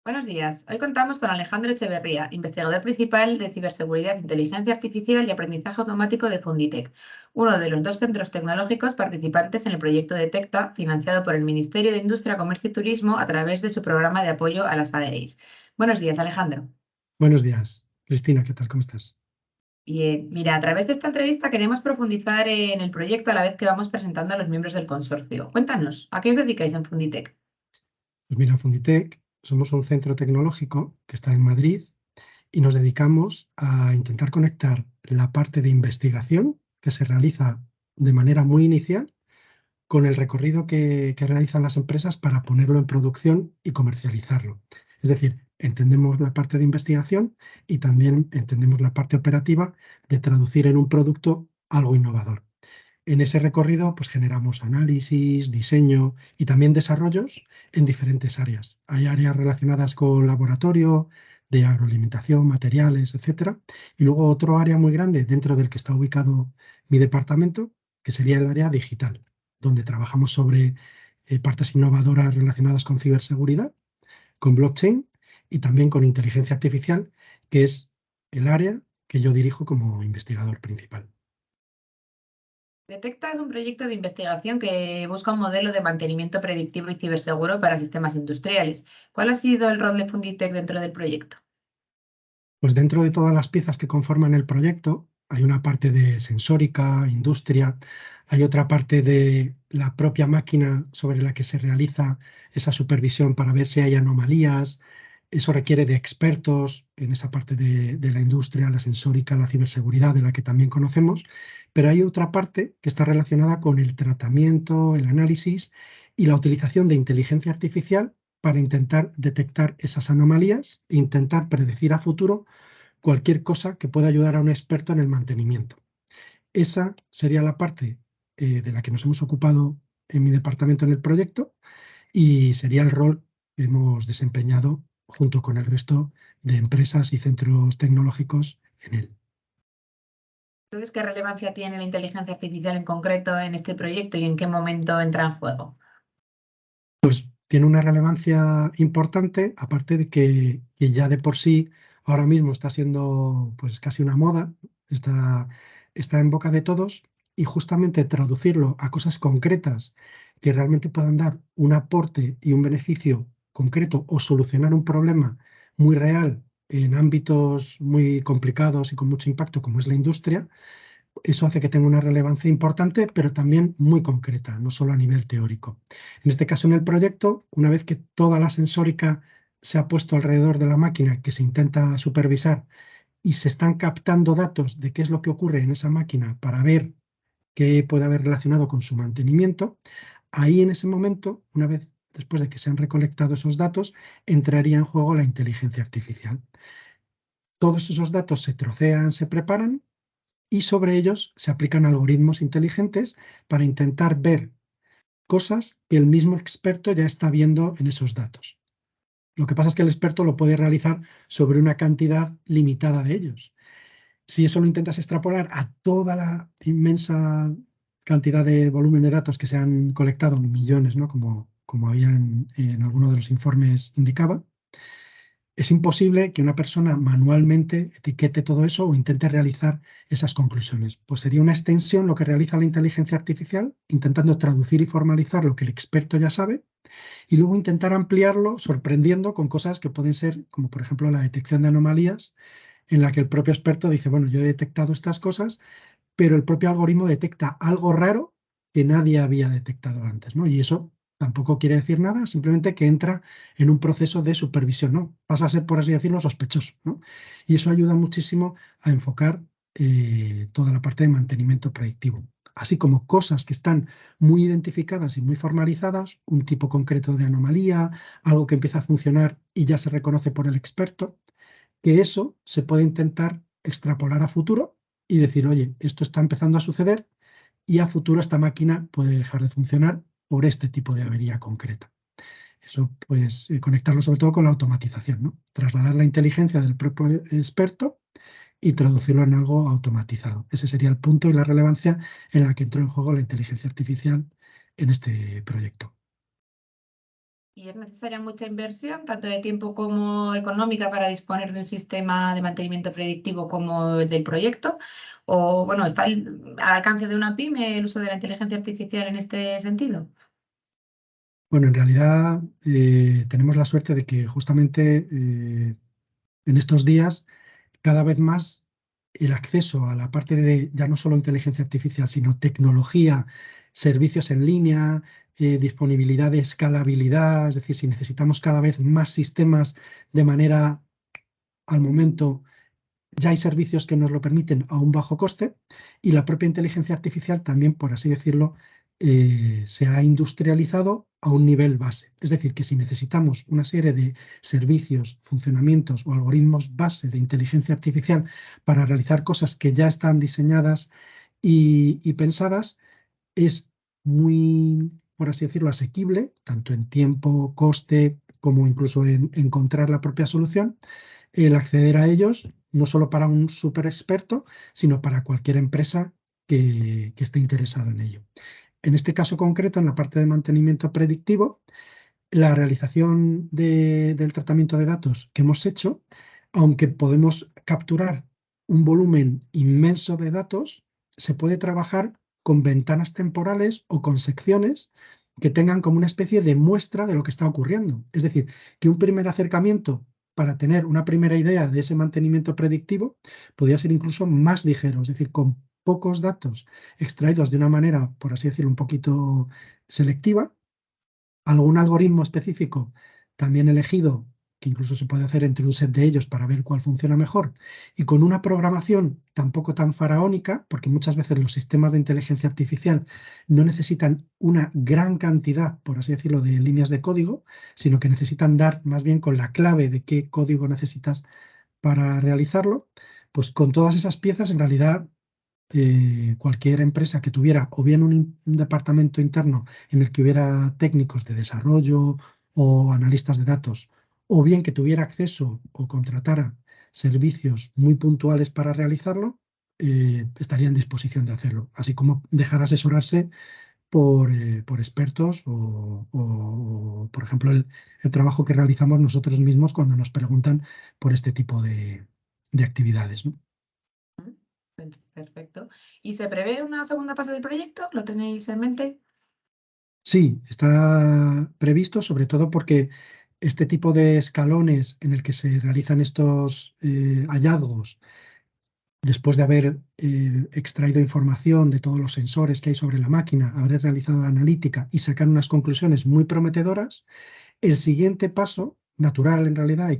Buenos días. Hoy contamos con Alejandro Echeverría, investigador principal de ciberseguridad, inteligencia artificial y aprendizaje automático de Funditec, uno de los dos centros tecnológicos participantes en el proyecto Detecta, financiado por el Ministerio de Industria, Comercio y Turismo a través de su programa de apoyo a las ADIs. Buenos días, Alejandro. Buenos días, Cristina, ¿qué tal? ¿Cómo estás? Bien, mira, a través de esta entrevista queremos profundizar en el proyecto a la vez que vamos presentando a los miembros del consorcio. Cuéntanos, ¿a qué os dedicáis en Funditec? Pues mira, Funditec somos un centro tecnológico que está en Madrid y nos dedicamos a intentar conectar la parte de investigación que se realiza de manera muy inicial con el recorrido que realizan las empresas para ponerlo en producción y comercializarlo. Es decir, entendemos la parte de investigación y también entendemos la parte operativa de traducir en un producto algo innovador. En ese recorrido, pues generamos análisis, diseño y también desarrollos en diferentes áreas. Hay áreas relacionadas con laboratorio, de agroalimentación, materiales, etcétera. Y luego otro área muy grande dentro del que está ubicado mi departamento, que sería el área digital, donde trabajamos sobre partes innovadoras relacionadas con ciberseguridad, con blockchain y también con inteligencia artificial, que es el área que yo dirijo como investigador principal. Detecta es un proyecto de investigación que busca un modelo de mantenimiento predictivo y ciberseguro para sistemas industriales. ¿Cuál ha sido el rol de Funditec dentro del proyecto? Pues dentro de todas las piezas que conforman el proyecto, hay una parte de sensórica, industria, hay otra parte de la propia máquina sobre la que se realiza esa supervisión para ver si hay anomalías. Eso requiere de expertos en esa parte de la industria, la sensórica, la ciberseguridad, de la que también conocemos, pero hay otra parte que está relacionada con el tratamiento, el análisis y la utilización de inteligencia artificial para intentar detectar esas anomalías e intentar predecir a futuro cualquier cosa que pueda ayudar a un experto en el mantenimiento. Esa sería la parte de la que nos hemos ocupado en mi departamento en el proyecto y sería el rol que hemos desempeñado junto con el resto de empresas y centros tecnológicos en él. Entonces, ¿qué relevancia tiene la inteligencia artificial en concreto en este proyecto y en qué momento entra en juego? Tiene una relevancia importante, aparte de que ya de por sí ahora mismo está siendo pues casi una moda, está en boca de todos, y justamente traducirlo a cosas concretas que realmente puedan dar un aporte y un beneficio concreto o solucionar un problema muy real en ámbitos muy complicados y con mucho impacto como es la industria. Eso hace que tenga una relevancia importante, pero también muy concreta, no solo a nivel teórico. En este caso, en el proyecto, una vez que toda la sensórica se ha puesto alrededor de la máquina que se intenta supervisar y se están captando datos de qué es lo que ocurre en esa máquina para ver qué puede haber relacionado con su mantenimiento, ahí en ese momento, una vez después de que se han recolectado esos datos, entraría en juego la inteligencia artificial. Todos esos datos se trocean, se preparan y sobre ellos se aplican algoritmos inteligentes para intentar ver cosas que el mismo experto ya está viendo en esos datos. Lo que pasa es que el experto lo puede realizar sobre una cantidad limitada de ellos. Si eso lo intentas extrapolar a toda la inmensa cantidad de volumen de datos que se han colectado, millones, ¿no? Como había en alguno de los informes indicaba, es imposible que una persona manualmente etiquete todo eso o intente realizar esas conclusiones. Pues sería una extensión lo que realiza la inteligencia artificial, intentando traducir y formalizar lo que el experto ya sabe y luego intentar ampliarlo sorprendiendo con cosas que pueden ser, como por ejemplo la detección de anomalías, en la que el propio experto dice, bueno, yo he detectado estas cosas, pero el propio algoritmo detecta algo raro que nadie había detectado antes, ¿no? Y eso tampoco quiere decir nada, simplemente que entra en un proceso de supervisión, ¿no? Pasa a ser, por así decirlo, sospechoso, ¿no? Y eso ayuda muchísimo a enfocar toda la parte de mantenimiento predictivo, así como cosas que están muy identificadas y muy formalizadas, un tipo concreto de anomalía, algo que empieza a funcionar y ya se reconoce por el experto, que eso se puede intentar extrapolar a futuro y decir, oye, esto está empezando a suceder y a futuro esta máquina puede dejar de funcionar por este tipo de avería concreta. Eso, pues, conectarlo sobre todo con la automatización, ¿no? Trasladar la inteligencia del propio experto y traducirlo en algo automatizado. Ese sería el punto y la relevancia en la que entró en juego la inteligencia artificial en este proyecto. ¿Y es necesaria mucha inversión, tanto de tiempo como económica, para disponer de un sistema de mantenimiento predictivo como el del proyecto? ¿O bueno, está al alcance de una pyme el uso de la inteligencia artificial en este sentido? Bueno, en realidad tenemos la suerte de que justamente en estos días cada vez más el acceso a la parte de ya no solo inteligencia artificial, sino tecnología, servicios en línea, disponibilidad de escalabilidad, es decir, si necesitamos cada vez más sistemas de manera al momento, ya hay servicios que nos lo permiten a un bajo coste y la propia inteligencia artificial también, por así decirlo, se ha industrializado a un nivel base. Es decir, que si necesitamos una serie de servicios, funcionamientos o algoritmos base de inteligencia artificial para realizar cosas que ya están diseñadas y pensadas, es muy, por así decirlo, asequible, tanto en tiempo, coste, como incluso en encontrar la propia solución, el acceder a ellos, no solo para un súper experto, sino para cualquier empresa que esté interesado en ello. En este caso concreto, en la parte de mantenimiento predictivo, la realización del tratamiento de datos que hemos hecho, aunque podemos capturar un volumen inmenso de datos, se puede trabajar con ventanas temporales o con secciones que tengan como una especie de muestra de lo que está ocurriendo. Es decir, que un primer acercamiento para tener una primera idea de ese mantenimiento predictivo podría ser incluso más ligero, es decir, con pocos datos extraídos de una manera, por así decirlo, un poquito selectiva, algún algoritmo específico también elegido, que incluso se puede hacer entre un set de ellos para ver cuál funciona mejor, y con una programación tampoco tan faraónica, porque muchas veces los sistemas de inteligencia artificial no necesitan una gran cantidad, por así decirlo, de líneas de código, sino que necesitan dar más bien con la clave de qué código necesitas para realizarlo, pues con todas esas piezas en realidad cualquier empresa que tuviera o bien un departamento interno en el que hubiera técnicos de desarrollo o analistas de datos, o bien que tuviera acceso o contratara servicios muy puntuales para realizarlo, estaría en disposición de hacerlo, así como dejar asesorarse por expertos por ejemplo, el trabajo que realizamos nosotros mismos cuando nos preguntan por este tipo de actividades, ¿no? Perfecto. ¿Y se prevé una segunda fase del proyecto? ¿Lo tenéis en mente? Sí, está previsto, sobre todo porque este tipo de escalones en el que se realizan estos hallazgos, después de haber extraído información de todos los sensores que hay sobre la máquina, haber realizado analítica y sacar unas conclusiones muy prometedoras, el siguiente paso, natural en realidad, y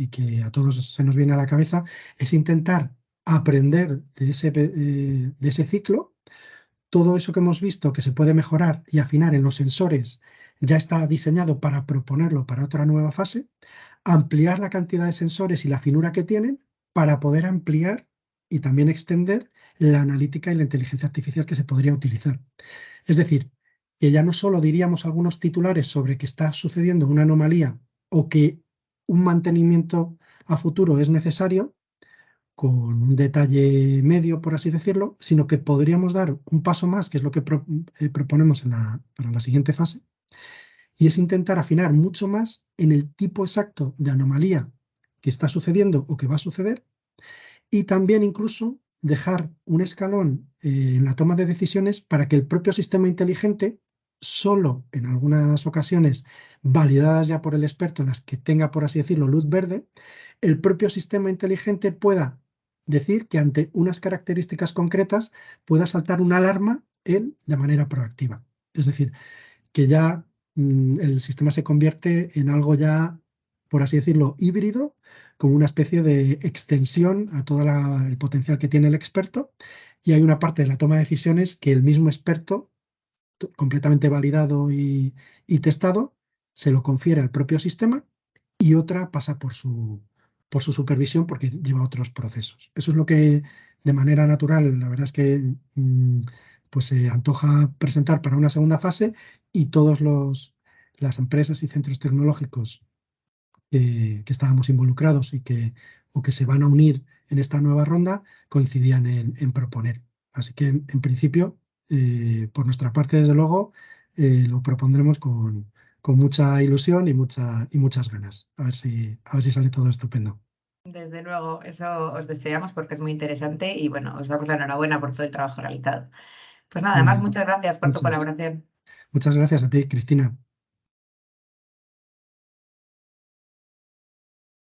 que a todos se nos viene a la cabeza, es intentar aprender de ese ciclo. Todo eso que hemos visto que se puede mejorar y afinar en los sensores ya está diseñado para proponerlo para otra nueva fase, ampliar la cantidad de sensores y la finura que tienen para poder ampliar y también extender la analítica y la inteligencia artificial que se podría utilizar. Es decir, que ya no solo diríamos algunos titulares sobre que está sucediendo una anomalía o que un mantenimiento a futuro es necesario, con un detalle medio, por así decirlo, sino que podríamos dar un paso más, que es lo que proponemos para la siguiente fase, y es intentar afinar mucho más en el tipo exacto de anomalía que está sucediendo o que va a suceder, y también incluso dejar un escalón en la toma de decisiones para que el propio sistema inteligente, solo en algunas ocasiones validadas ya por el experto, en las que tenga, por así decirlo, luz verde, el propio sistema inteligente pueda decir que ante unas características concretas pueda saltar una alarma él de manera proactiva. Es decir, que ya el sistema se convierte en algo ya, por así decirlo, híbrido, como una especie de extensión a todo el potencial que tiene el experto, y hay una parte de la toma de decisiones que el mismo experto, completamente validado y testado, se lo confiere al propio sistema, y otra pasa por su supervisión porque lleva otros procesos. Eso es lo que de manera natural, la verdad es que pues se antoja presentar para una segunda fase, y todas las empresas y centros tecnológicos que estábamos involucrados o que se van a unir en esta nueva ronda coincidían en proponer. Así que en principio, por nuestra parte, desde luego, lo propondremos con con mucha ilusión y muchas ganas. A ver si sale todo estupendo. Desde luego, eso os deseamos porque es muy interesante y bueno, os damos la enhorabuena por todo el trabajo realizado. Pues nada Muy más, bien. muchas gracias por tu Muchas, colaboración. muchas gracias a ti, Cristina.